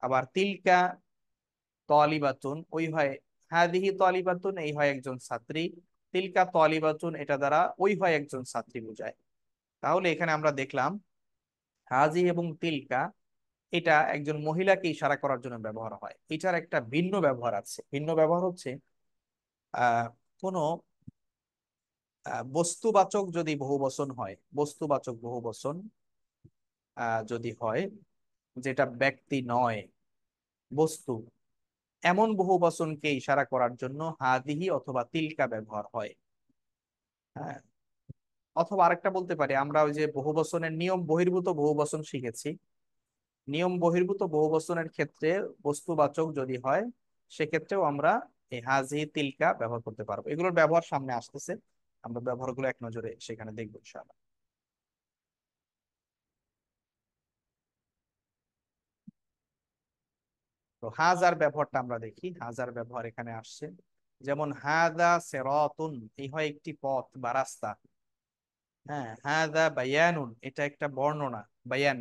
আবার তিলকা তলিবাতুন, ওই হয়, হাদিহি তলিবাতুন, এই হয় একজন ছাত্রী। তিলকা তলিবাতুন, এটা দ্বারা ওই হয় একজন ছাত্রী বোঝায়। তাহলে এখানে আমরা দেখলাম হাজি এবং তিলকা, এটা একজন মহিলাকে ইশারা করার জন্য ব্যবহার হয়। এটার একটা ভিন্ন ব্যবহার আছে। ভিন্ন ব্যবহার হচ্ছে আহ কোন বস্তুবাচক যদি বহুবচন হয়, বস্তুবাচক বহুবচন যদি হয়, যেটা ব্যক্তি নয়, বস্তু, এমন বহুবচনকে ইশারা করার জন্য হাদিহি অথবা তিলকা ব্যবহার হয়। হ্যাঁ, অথবা আরেকটা বলতে পারি, আমরা ওই যে বহুবচনের নিয়ম বহির্ভূত বহুবচন শিখেছি। নিয়ম বহির্ভূত বহুবচনের ক্ষেত্রে বস্তুবাচক যদি হয়, সেক্ষেত্রেও আমরা এই হাজি, তিলকা ব্যবহার করতে পারবো। এগুলোর ব্যবহার সামনে আসতেছে, আমরা ব্যবহারগুলো এক নজরে সেখানে দেখবো ইনশাআল্লাহ। তো হাজার ব্যবহারটা আমরা দেখি। হাজার ব্যবহার এখানে আসছে, যেমন হাদা সিরাতুন, এই হয় একটি পথ বা রাস্তা। হ্যাঁ, হাদা বায়ানুন, এটা একটা বর্ণনা। বায়ান,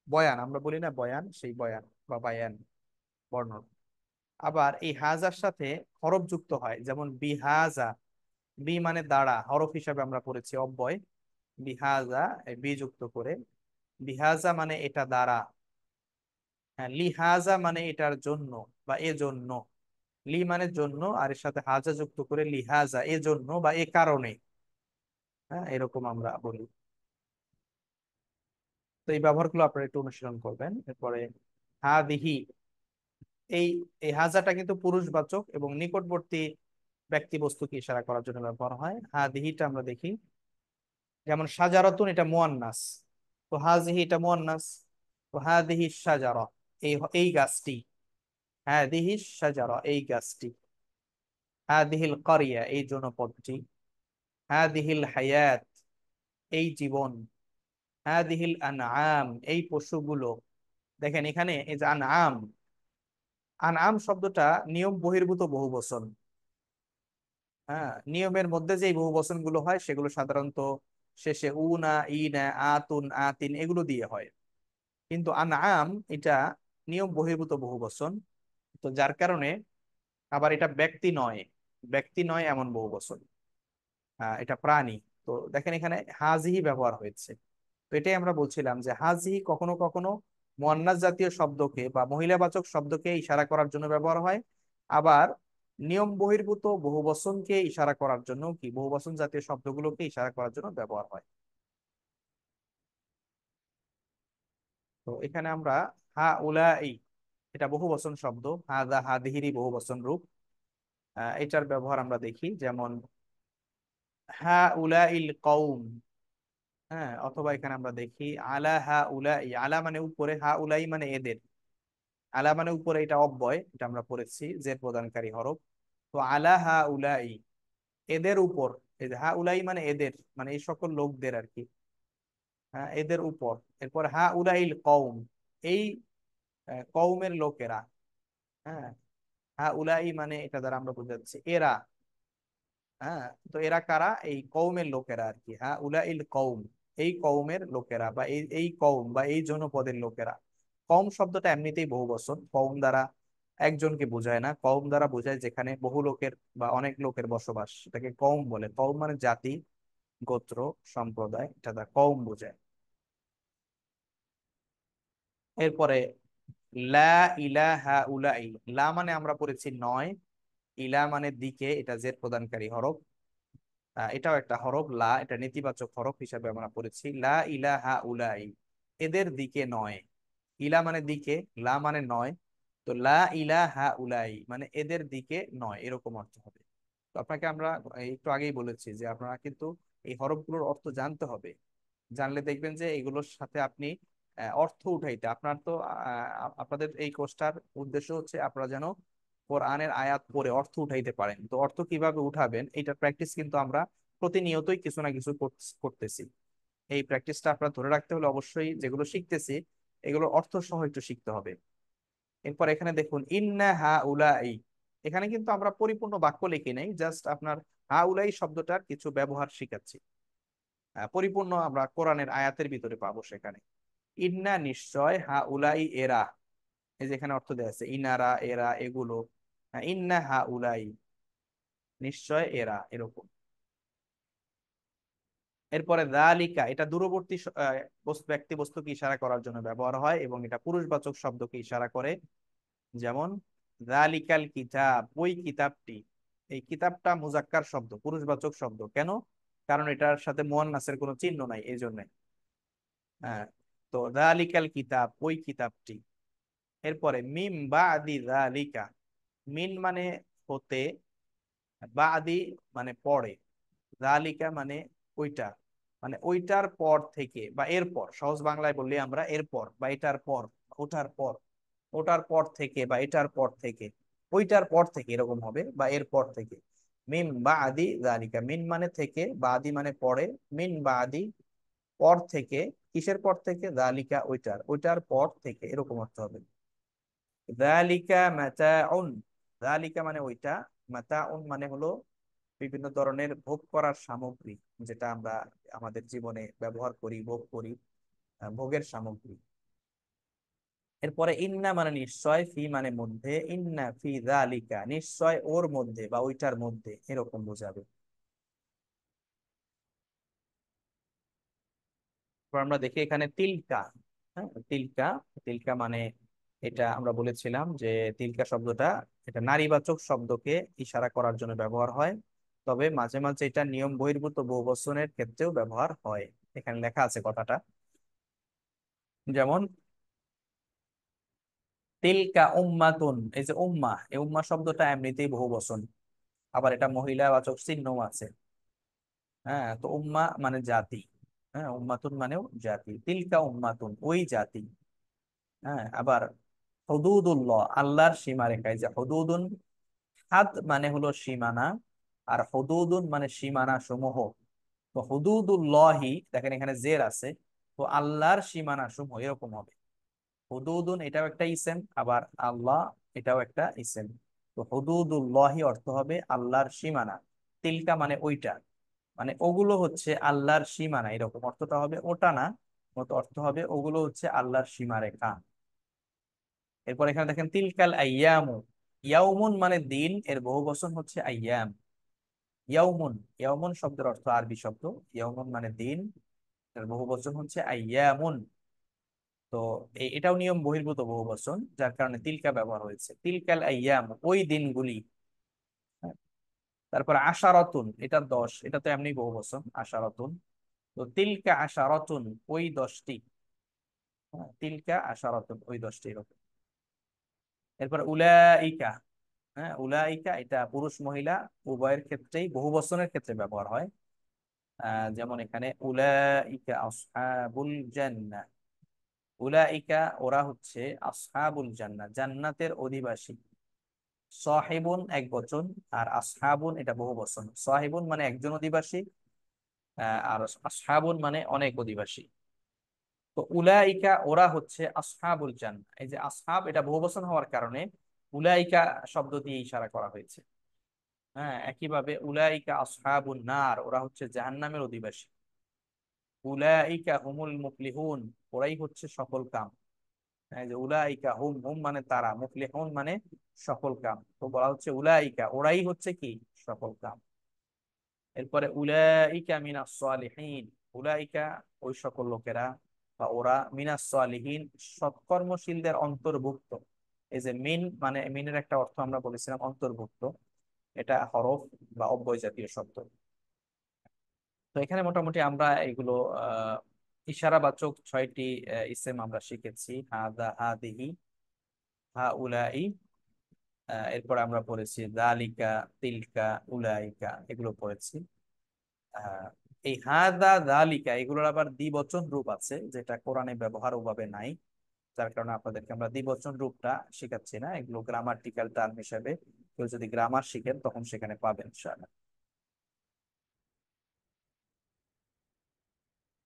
বয়ান আমরা বলি না, বয়ান, সেই বয়ান বা বায়ান, বর্ণনা। আবার এই হাজার সাথে হরফ যুক্ত হয়, যেমন বিহাজা। বি মানে দ্বারা, হরফ হিসাবে আমরা পড়েছি অব্যয়। বিহাজা, এই বি যুক্ত করে। লিহাজা মানে এটা দ্বারা। হ্যাঁ, লিহাজা মানে এটার জন্য বা এ জন্য। লি মানে জন্য, আর এর সাথে হাজা যুক্ত করে লিহাজা এ জন্য বা এ কারণে। হ্যাঁ, এরকম আমরা বলি। তো এই ব্যবহারগুলো আপনারা একটু অনুশীলন করবেন। এরপরে হাদিহি, এই এই হাজাটা কিন্তু পুরুষবাচক এবং নিকটবর্তী ব্যক্তি বস্তুকে ইশারা করার জন্য ব্যবহার হয়। হাদিহিটা আমরা দেখি, যেমন সাজারাতুন এটা মুয়ান্নাস, তো হাজিহি এটা মুয়ান্নাস। তো হাদিহি সাজারা, এই এই গাছটি। হাদিহি সাজারা এই গাছটি। হাদিহিল কারিয়া এই জনপদটি। হাদিহিল হায়াত এই জীবন। হাদিহিল আনআম এই পশুগুলো। দেখেন এখানে এই যে আনআম, আনআম শব্দটা নিয়ম বহির্ভূত বহুবচন। হ্যাঁ, নিয়মের মধ্যে যে বহু বচন গুলো হয় সেগুলো সাধারণত শেষে উনা, ইনা, আতুন, আতিন এগুলো দিয়ে হয়। কিন্তু আনআম এটা নিয়ম বহির্ভূত বহু বচন। তো যার কারণে আবার এটা ব্যক্তি নয়, ব্যক্তি নয় এমন বহু বচন। এটা প্রাণী। তো দেখেন এখানে হাজিহি ব্যবহার হয়েছে। তো এটাই আমরা বলছিলাম যে হাজিহি কখনো কখনো মুয়ান্নাস জাতীয় শব্দকে বা মহিলাবাচক শব্দকে ইশারা করার জন্য ব্যবহার হয়। আবার নিয়ম বহির্ভূত বহুবচনকে ইশারা করার জন্য, কি বহুবচন জাতীয় শব্দগুলোকে ইশারা করার জন্য ব্যবহার হয়। তো এখানে আমরা হা উলাই, এটা বহুবচন শব্দ। হাদা হাদিহিরি বহুবচন রূপ। এটার ব্যবহার আমরা দেখি, যেমন হা উলাইল কওম। হ্যাঁ, অথবা এখানে আমরা দেখি আলা হা উলাই, আলা মানে উপরে, হা উলাই মানে এদের। আলা মানে উপরে, এটা অব্যয়, এটা আমরা পড়েছি জের প্রদানকারী হরফ। তো আলা হা উলাই এদের উপর। এই যে হা উলাই মানে এদের, মানে এই সকল লোকদের আর কি। হ্যাঁ, এদের উপর। এরপর হা উলাইল কওম এই কওমের লোকেরা। হ্যাঁ, হা উলাই মানে এটা দ্বারা আমরা বুঝাচ্ছি এরা। হ্যাঁ, তো এরা কারা? এই কওমের লোকেরা আর কি। হ্যাঁ, উলাইল কওম এই কওমের লোকেরা বা এই এই কওম বা এই জনপদের লোকেরা। কওম শব্দটা এমনিতেই বহু বচন, কওম দ্বারা একজনকে বোঝায় না, কওম দ্বারা বোঝায় যেখানে বহু লোকের বা অনেক লোকের বসবাস, সেটাকে কওম বলে। কওম মানে জাতি, গোত্র, সম্প্রদায়, এটা দ্বারা কওম বোঝায়। এরপরে লা ইলাহা উলাই, লা মানে আমরা পড়েছি নয়, ইলা মানে দিকে, এটা জের প্রদানকারী হরফ। এটাও একটা হরফ লা, এটা নেতিবাচক হরফ হিসাবে আমরা পড়েছি। লা ইলাহা উলাই এদের দিকে নয়। ইলা মানে দিকে, লা মানে নয়। তো লা ইলাহা উলাই মানে এদের দিকে নয়, এরকম অর্থ হবে। তো আপনাকে আমরা একটু আগেই বলেছি যে আপনারা কিন্তু এই হরফগুলোর অর্থ জানতে হবে। জানলে দেখবেন যে এগুলোর সাথে আপনি অর্থ উঠাইতে আপনার তো আপনাদের এই কোর্সটার উদ্দেশ্য হচ্ছে আপনারা যেন কোরআনের আয়াত পড়ে অর্থ উঠাইতে পারেন। তো অর্থ কিভাবে উঠাবেন এটার প্র্যাকটিস কিন্তু আমরা প্রতিনিয়তই কিছু না কিছু করতেছি। এই প্র্যাকটিসটা আপনারা ধরে রাখতে হলে অবশ্যই যেগুলো শিখতেছি এগুলোর অর্থ সহ একটু শিখতে হবে। এরপর এখানে দেখুন ইন্না হা উলাই, এখানে কিন্তু আমরা পরিপূর্ণ বাক্য লিখি নাই, জাস্ট আপনার হা উলাই শব্দটার কিছু ব্যবহার শিখাচ্ছি। পরিপূর্ণ আমরা কোরআনের আয়াতের ভিতরে পাবো সেখানে। ইন্না নিশ্চয়, হা উলাই এরা, এই যেখানে অর্থ দেওয়া আছে ইনারা, এরা, এগুলো। ইন্না হা উলাই নিশ্চয় এরা, এরকম। এরপরে যালিকা এটা দূরবর্তী ব্যক্তি বস্তুকে ইশারা করার জন্য ব্যবহার হয় এবং এটা পুরুষবাচক শব্দকে ইশারা করে। যেমন যালিকাল কিতাব ওই কিতাবটি। এই কিতাবটা মুজাক্কার শব্দ, পুরুষবাচক শব্দ। কেন? কারণ এটার সাথে মুয়ান্নাসের কোনো চিহ্ন নাই, এই জন্য। হ্যাঁ, তো যালিকাল কিতাব ওই কিতাবটি। এরপরে মিম বাদি যালিকা, মিন মানে হতে, বাদি মানে পরে, যালিকা মানে ওইটা, মানে ওইটার পর থেকে বা এরপর, সহজ বাংলায় বললে আমরা এরপর বা এটার পর, ওটার পর, ওটার পর থেকে বা এটার পর থেকে, ওইটার পর থেকে এরকম হবে, বা এরপর থেকে। মিন বাদি যালিকা, মিন মানে থেকে, বাদি মানে পরে, মিন বাদি পর থেকে। কিসের পর থেকে? যালিকা ওইটার, ওইটার পর থেকে, এরকম অর্থ হবে। যালিকা মাতাউন, যালিকা মানে ওইটা, মাতাউন মানে হলো বিভিন্ন ধরনের ভোগ করার সামগ্রী, যেটা আমরা আমাদের জীবনে ব্যবহার করি, ভোগ করি, ভোগের সামগ্রী। এরপরে ইন্না মানে নিশ্চয়, ফি মানে মধ্যে, ইন্না ফি যালিকা নিশ্চয় ওর মধ্যে বা ওইটার মধ্যে, এরকম বোঝাবে। আমরা দেখি এখানে তিলকা। হ্যাঁ, তিলকা। তিলকা মানে, এটা আমরা বলেছিলাম যে তিলকা শব্দটা এটা নারীবাচক শব্দকে ইশারা করার জন্য ব্যবহার হয়, তবে মাঝে মাঝে এটা নিয়ম বহির্ভূত বহুবচনের ক্ষেত্রেও ব্যবহার হয়। এখানে লেখা আছে কথাটা, যেমন তিলকা উম্মাতুন, এই যে উম্মা, এই উম্মা শব্দটা এমনিতেই বহুবচন, আবার এটা মহিলা বাচক চিহ্নও আছে। হ্যাঁ, তো উম্মা মানে জাতি। হ্যাঁ, উম্মাতুন মানেও জাতি, তিলকা উম্মাতুন ওই জাতি। হ্যাঁ, আবার হুদুদুল্লাহ আল্লাহর সীমারেখা, এই যে হুদুদুন, হাদ মানে হলো সীমানা, আর হুদুদুন মানে সীমানা সমূহ। তো হুদুদুল্লাহি দেখেন এখানে জের আছে, তো আল্লাহর সীমানা সমূহ এরকম হবে। হুদুদুন এটাও একটা ইসেম, আবার আল্লাহ এটাও একটা ইসেম। তো হুদুদুল্লাহি অর্থ হবে আল্লাহর সীমানা, তিলকা মানে ওইটা, মানে ওগুলো হচ্ছে আল্লাহর সীমানা, এরকম অর্থটা হবে, ওটা না, মতো অর্থ হবে ওগুলো হচ্ছে আল্লাহর সীমারেখা। এরপর এখানে দেখেন তিলকাল আইয়ামু, ইয়াউমুন মানে দিন, এর বহু বচন হচ্ছে আইয়াম। ইয়াউমুন, ইয়াউমুন শব্দের অর্থ আরবি শব্দ, ইয়াউমুন মানে দিন, এর বহু বচন হচ্ছে আইয়ামুন। তো এটাও নিয়ম বহির্ভূত বহু বচন, যার কারণে তিলকা ব্যবহার হয়েছে, তিলকাল আইয়াম ওই দিনগুলি। হ্যাঁ, তারপর আশারাতুন, এটা 10, এটা তো এমনি বহু বচন আশারাতুন। তো তিলকা আশারাতুন ওই 10টি। হ্যাঁ, তিলকা আশারাতুন ওই 10টি এরকম। এরপর উলাইকা। হ্যাঁ, উলাইকা এটা পুরুষ মহিলা উভয়ের ক্ষেত্রেই বহু বচনের ক্ষেত্রে ব্যবহার হয়। যেমন এখানে উলাইকা আসহাবুল জান্নাহ, উলাইকা ওরা হচ্ছে আসহাবুল জান্নাহ জান্নাতের অধিবাসী। সাহিবুন এক বচন, আর আসহাবুন এটা বহু বচন। সাহিবুন মানে একজন অধিবাসী, আর আসহাবুন মানে অনেক অধিবাসী। তো উলাইকা ওরা হচ্ছে আসহাবুল জান্নাহ, এই যে আসহাব এটা বহু বচন হওয়ার কারণে উলাইকা শব্দ দিয়ে ইশারা করা হয়েছে। হ্যাঁ, একইভাবে উলাইকা আসহাবুন নার, ওরা হচ্ছে জাহান্নামের অধিবাসী। উলাইকা হুমুল মুফলিহুন, ওরাই হচ্ছে সফল কাম। এই যে উলাইকা হুম, হুম মানে তারা, মুফলিহুন মানে সফল কাম, তো বলা হচ্ছে উলাইকা ওরাই হচ্ছে কি সফল কাম। এরপরে উলাইকা মিনাস সালিহিন, উলাইকা ওই সকল লোকেরা বা ওরা, মিনাস সালিহিন সৎকর্মশীলদের অন্তর্ভুক্ত। এই যে মিন মানে, মিনের একটা অর্থ আমরা বলেছিলাম অন্তর্ভুক্ত, এটা হরফ বা অব্যয় জাতীয় শব্দ। তো এখানে মোটামুটি আমরা এগুলো আহ ইশারাবাচক 6টি ইসেম আমরা শিখেছি, হাদা হাদিহি হা উলাই। এরপর আমরা পড়েছি দালিকা, তিলকা, উলাইকা, এগুলো পড়েছি। আহ এই হাদা দালিকা এগুলোর আবার দ্বিবচন রূপ আছে, যেটা কোরআনে ব্যবহার ওভাবে নাই, যার কারণে আপনাদেরকে আমরা দ্বিবচন রূপটা শেখাচ্ছি না, এগুলো গ্রামাটিক্যাল টার্ম হিসেবে কেউ যদি গ্রামার শিখেন তখন সেখানে পাবেন ইনশাআল্লাহ।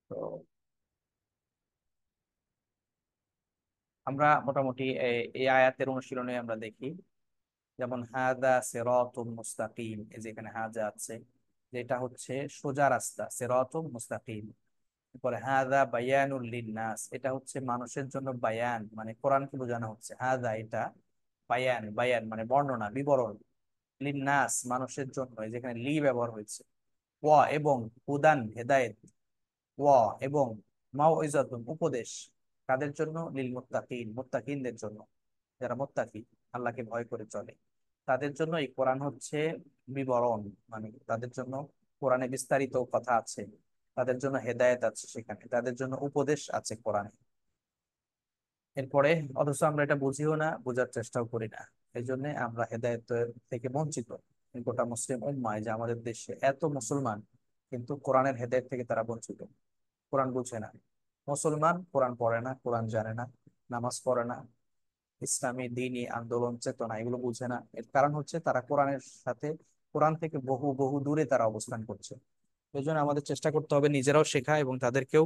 তো আমরা মোটামুটি এই আয়াতের অনুশীলনে আমরা দেখি, যেমন হাদা সিরাতুম মুস্তাকিম, এই যে এখানে হাজা আছে, যেটা হচ্ছে সোজা রাস্তা, সিরাতুম মুস্তাকিম। এরপরে হাদা বায়ানুল লিন্নাস, এটা হচ্ছে মানুষের জন্য বায়ান, মানে কোরআনকে বোঝানো হচ্ছে, হাদা এটা বায়ান, বায়ান মানে বর্ণনা বিবরণ, লিন্নাস মানুষের জন্য, এই যেখানে লি ব্যবহার হয়েছে। ওয়া এবং হুদান হেদায়েত, ওয়া এবং মাউইজাতুন উপদেশ, কাদের জন্য, লিল মুত্তাকিন মুত্তাকিনদের জন্য, যারা মুত্তাকি আল্লাহকে ভয় করে চলে তাদের জন্য এই কোরআন হচ্ছে বিবরণ, মানে তাদের জন্য কোরআনে বিস্তারিত কথা আছে, তাদের জন্য হেদায়েত আছে, সেখানে তাদের জন্য উপদেশ আছে কোরআনে। এরপরে অথচ আমরা এটা বুঝিও না, বোঝার চেষ্টাও করি না, এই জন্য আমরা হেদায়েত থেকে বঞ্চিত। গোটা মুসলিম উম্মায় যে আমাদের দেশে এত মুসলমান, কিন্তু কোরআনের হেদায়েত থেকে তারা বঞ্চিত, কোরআন বুঝে না। মুসলমান কোরআন পড়ে না, কোরআন জানে না, নামাজ পড়ে না, ইসলামী দিনী আন্দোলন চেতনা এগুলো বুঝে না। এর কারণ হচ্ছে তারা কোরআনের সাথে, কোরআন থেকে বহু বহু দূরে তারা অবস্থান করছে। এই জন্য আমাদের চেষ্টা করতে হবে নিজেরাও শেখা এবং তাদেরকেও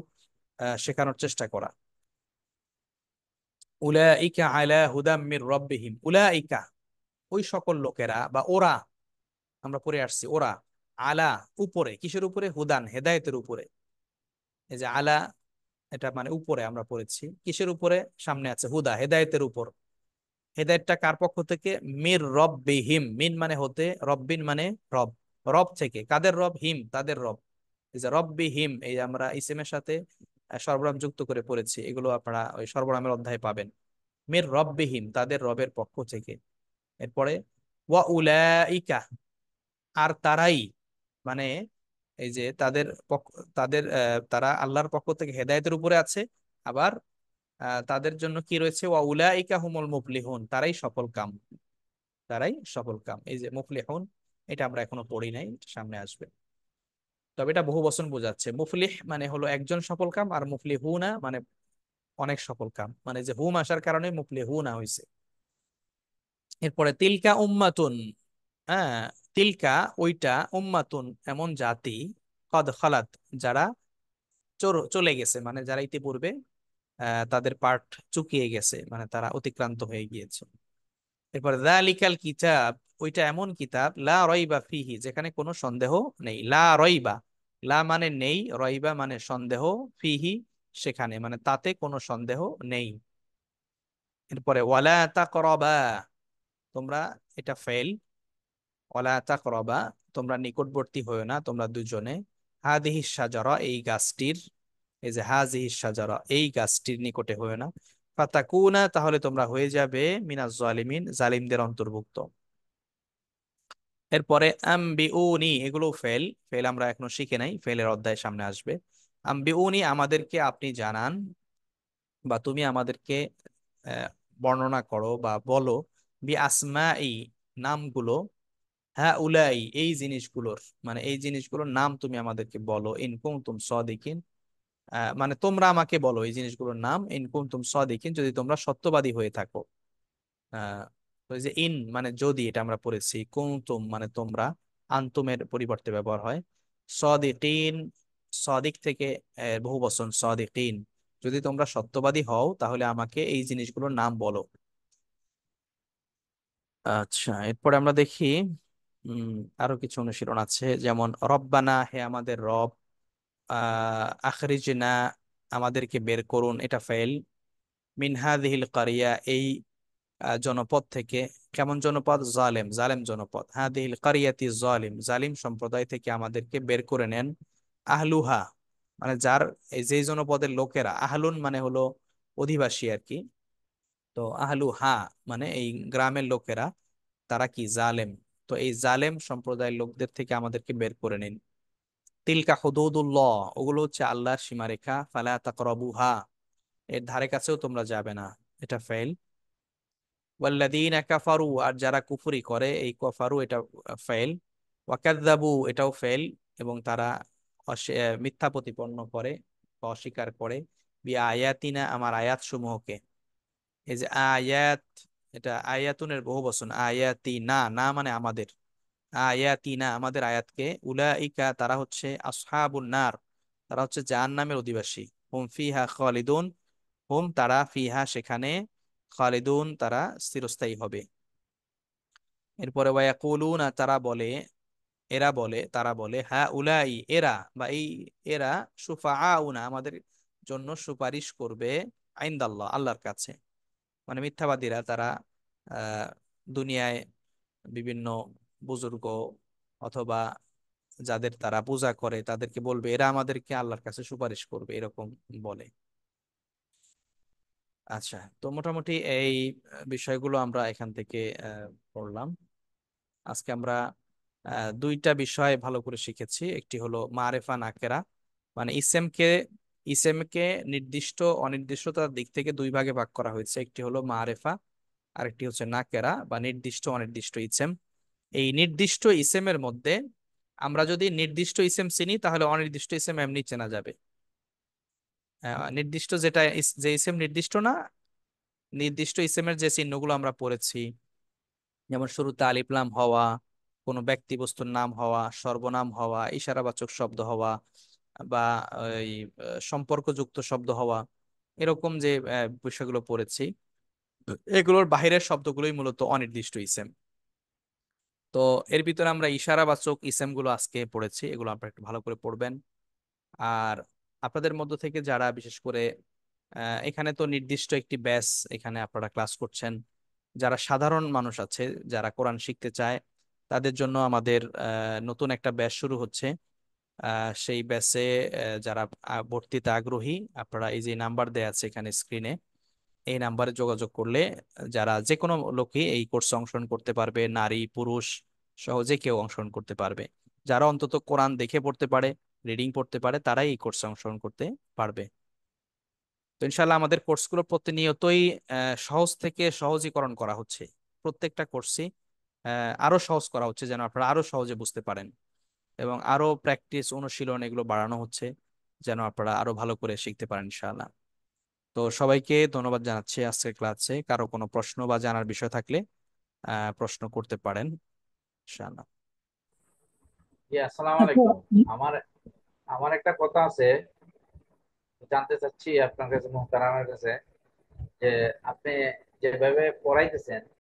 শেখানোর চেষ্টা করা। উলাইকা আলা হুদাম মির রাব্বিহিম, উলাইকা ওই সকল লোকেরা বা ওরা, আমরা পড়ে আসছি ওরা, আলা উপরে, কিসের উপরে, হুদান হেদায়েতের উপরে। এই যে আলা এটা মানে উপরে, আমরা পড়েছি কিসের উপরে, সামনে আছে হুদা হেদায়েতের উপর। হেদায়েতটা কার পক্ষ থেকে, মির রব্বিহিম, মিন মানে হতে, রব্বিন মানে রব, রব থেকে, কাদের রব, হিম তাদের রব। এই যে রব্বিহিম, এই আমরা ইসিমের সাথে সরবরাহ যুক্ত করে পড়েছি, এগুলো আপনারা ওই সরবরাহের অধ্যায়ে পাবেন। মির রব্বিহিম, তাদের রবের পক্ষ থেকে। এরপরে ওয়া উলাইকা, আর তারাই, মানে এই যে তাদের পক্ষ, তাদের তারা আল্লাহর পক্ষ থেকে হেদায়েতের উপরে আছে। আবার তাদের জন্য কি রয়েছে, ওয়া উলাইকা হুমুল মুফলিহুন, তারাই সফল কাম, তারাই সফল কাম। এই যে মুফলিহুন, এটা আমরা এখনো পড়ি নাই, এটা সামনে আসবে। তবে এটা বহু বচন বোঝাচ্ছে। মুফলিহ মানে হলো একজন সফল কাম, আর মুফলিহুনা মানে অনেক সফল কাম, মানে যে হুম আসার কারণে মুফলিহুনা হইছে। এরপরে তিলকা উম্মাতুন, হ্যাঁ, তিলকা ওইটা, উম্মাতুন এমন জাতি, কদ খালাত যারা চলে গেছে, মানে যারা ইতিপূর্বে তাদের পার্ট চুকিয়ে গেছে, মানে তারা অতিক্রান্ত হয়ে গিয়েছে। এরপর যালিকাল কিতাব, ওইটা এমন কিতাব, লা রাইবা ফিহি, যেখানে কোনো সন্দেহ নেই। লা রাইবা, লা মানে নেই, রাইবা মানে সন্দেহ, ফিহি সেখানে, মানে তাতে কোনো সন্দেহ নেই। এরপরে ওয়ালা তাকরাবা, তোমরা, এটা ফেল, ওয়ালা তাকরাবা, তোমরা নিকটবর্তী হয়েও না, তোমরা দুজনে, হাদিহি শাজারা, এই গাছটির, এই যে হাজিহি শাজারা, এই গাছটির নিকটে হয়েও না, ফাতাকুনা, তাহলে তোমরা হয়ে যাবে মিনাজ জালিমিন, জালিমদের অন্তর্ভুক্ত। এরপরে আম্বিউনি, এগুলো ফেল, ফেল আমরা এখনো শিখে নাই, ফেলের অধ্যায় সামনে আসবে। আম্বিউনি, আমাদেরকে আপনি জানান, বা তুমি আমাদেরকে আহ, বর্ণনা করো বা বলো, বি আসমাই, নামগুলো, হ্যাঁ উলাই, এই জিনিসগুলোর, মানে এই জিনিসগুলোর নাম তুমি আমাদেরকে বলো, ইন কুনতুম সাদিকিন, মানে তোমরা আমাকে বলো এই জিনিসগুলোর নাম, ইন কুনতুম সাদিকিন, যদি তোমরা সত্যবাদী হয়ে থাকো। আহ ওই যে ইন মানে যদি, এটা আমরা পড়েছি, কুনতুম মানে তোমরা, আনতুমের পরিবর্তে ব্যবহার হয়। সাদিকিন, সাদিক থেকে বহু বচন সাদিকিন, যদি তোমরা সত্যবাদী হও তাহলে আমাকে এই জিনিসগুলোর নাম বলো। আচ্ছা, এরপরে আমরা দেখি উম আরো কিছু অনুশীলন আছে, যেমন রব্বানা, হে আমাদের রব, আখরিজনা, আমাদেরকে বের করুন, এটা ফাইল, মিন হাযিহিল কারিয়া, এই জনপদ থেকে। কেমন জনপদ, জালেম, জালেম জনপদ। হাদিল কারিয়াতি জালিম, জালিম সম্প্রদায় থেকে আমাদেরকে বের করে নেন। আহলুহা মানে যার, এই যে জনপদের লোকেরা, আহলুন মানে হলো অধিবাসী আর কি। তো আহলুহা মানে এই গ্রামের লোকেরা, তারা কি জালেম, তো এই জালেম সম্প্রদায়ের লোকদের থেকে আমাদেরকে বের করে নিন। তিলকা হুদুদুল্লাহ, ওগুলো হচ্ছে আল্লাহর সীমারেখা, ফালা তাকরাবুহা, এর ধারে কাছেও তোমরা যাবে না, এটা ফেল। ওয়াল্লাযীনা কাফারু, আর যারা কুফরি করে, এই কাফারু এটা ফেল। ওয়াকাযযাবু, এটাও ফেল, এবং তারা মিথ্যা প্রতিপন্ন করে বা অস্বীকার করে, বি আয়াতিনা, আমার আয়াত সমূহকে। এই যে আয়াত, এটা আয়াতুনের বহু বচন, আয়াতি না, না মানে আমাদের, আয়াতিনা আমাদের আয়াতকে, উলাইকা তারা হচ্ছে আসহাবুন নার, তারা হচ্ছে জাহান্নামের অধিবাসী। হুম ফিহা খালিদুন, হুম তারা, ফিহা সেখানে, খালিদুন তারা চিরস্থায়ী হবে। এরপরে ওয়ায়াকুলুনা, তারা বলে, এরা বলে, তারা বলে, হ্যাঁ উলাই এরা, বা এই এরা, শুফাআউনা আমাদের জন্য সুপারিশ করবে, আইনদাল্লাহ আল্লাহর কাছে। মানে মিথ্যাবাদীরা তারা আহ দুনিয়ায় বিভিন্ন বুজুর্গ অথবা যাদের তারা পূজা করে তাদেরকে বলবে এরা আমাদেরকে আল্লাহর কাছে সুপারিশ করবে, এরকম বলে। আচ্ছা, তো মোটামুটি এই বিষয়গুলো আমরা এখান থেকে পড়লাম। আজকে আমরা দুইটা বিষয় ভালো করে শিখেছি, একটি হলো মারেফা নাকেরা, মানে ইসেমকে নির্দিষ্ট অনির্দিষ্টতার দিক থেকে দুই ভাগে ভাগ করা হয়েছে, একটি হলো মারেফা, আর একটি হচ্ছে নাকেরা বা নির্দিষ্ট অনির্দিষ্ট ইসেম। এই নির্দিষ্ট ইসেমের মধ্যে আমরা যদি নির্দিষ্ট ইসেম চিনি তাহলে অনির্দিষ্ট ইসেম এমনি চেনা যাবে। নির্দিষ্ট যেটা যে ইসেম নির্দিষ্ট না, নির্দিষ্ট ইসেমের যে চিহ্নগুলো আমরা পড়েছি, যেমন শুরুতে আলিফ লাম হওয়া, কোনো ব্যক্তি বস্তুর নাম হওয়া, সর্বনাম হওয়া, ইশারাবাচক শব্দ হওয়া, বা ওই সম্পর্কযুক্ত শব্দ হওয়া, এরকম যে বিষয়গুলো পড়েছি, এগুলোর বাহিরের শব্দগুলোই মূলত অনির্দিষ্ট ইসেম। তো এর ভিতরে আমরা ইশারাবাচক ইসেমগুলো আজকে পড়েছি, এগুলো আপনারা একটু ভালো করে পড়বেন। আর আপনাদের মধ্য থেকে যারা বিশেষ করে এখানে তো নির্দিষ্ট একটি ব্যাচ, এখানে আপনারা ক্লাস করছেন, যারা সাধারণ মানুষ আছে, যারা কোরআন শিখতে চায়, তাদের জন্য আমাদের নতুন একটা ব্যাচ শুরু হচ্ছে। সেই ব্যাচে যারা ভর্তিতে আগ্রহী, আপনারা এই যে নাম্বার দেয়া আছে এখানে স্ক্রিনে, এই নাম্বারে যোগাযোগ করলে যারা যে কোনো লোকই এই কোর্সে অংশগ্রহণ করতে পারবে, নারী পুরুষ সহজে কেউ অংশগ্রহণ করতে পারবে। যারা অন্তত কোরআন দেখে পড়তে পারে, রিডিং পড়তে পারে, তারাই এই কোর্সে অংশগ্রহণ করতে পারবে। তো ইনশাল্লাহ আমাদের কোর্সগুলো প্রতিনিয়তই সহজ থেকে সহজীকরণ করা হচ্ছে। প্রত্যেকটা কোর্সই আরো সহজ করা হচ্ছে যেন আপনারা আরো সহজে বুঝতে পারেন, এবং আরো প্র্যাকটিস অনুশীলন এগুলো বাড়ানো হচ্ছে যেন আপনারা আরো ভালো করে শিখতে পারেন ইনশাআল্লাহ। তো সবাইকে ধন্যবাদ জানাচ্ছি আজকের ক্লাসে। কারো কোনো প্রশ্ন বা জানার বিষয় থাকলে প্রশ্ন করতে পারেন ইনশাআল্লাহ। জি, আসসালামু আচ্ছা। আলাইকুম। আমার আমার একটা কথা আছে, জানতে চাচ্ছি আপনার কাছে, মুহতারামের কাছে, যে আপনি যেভাবে পড়াইতেছেন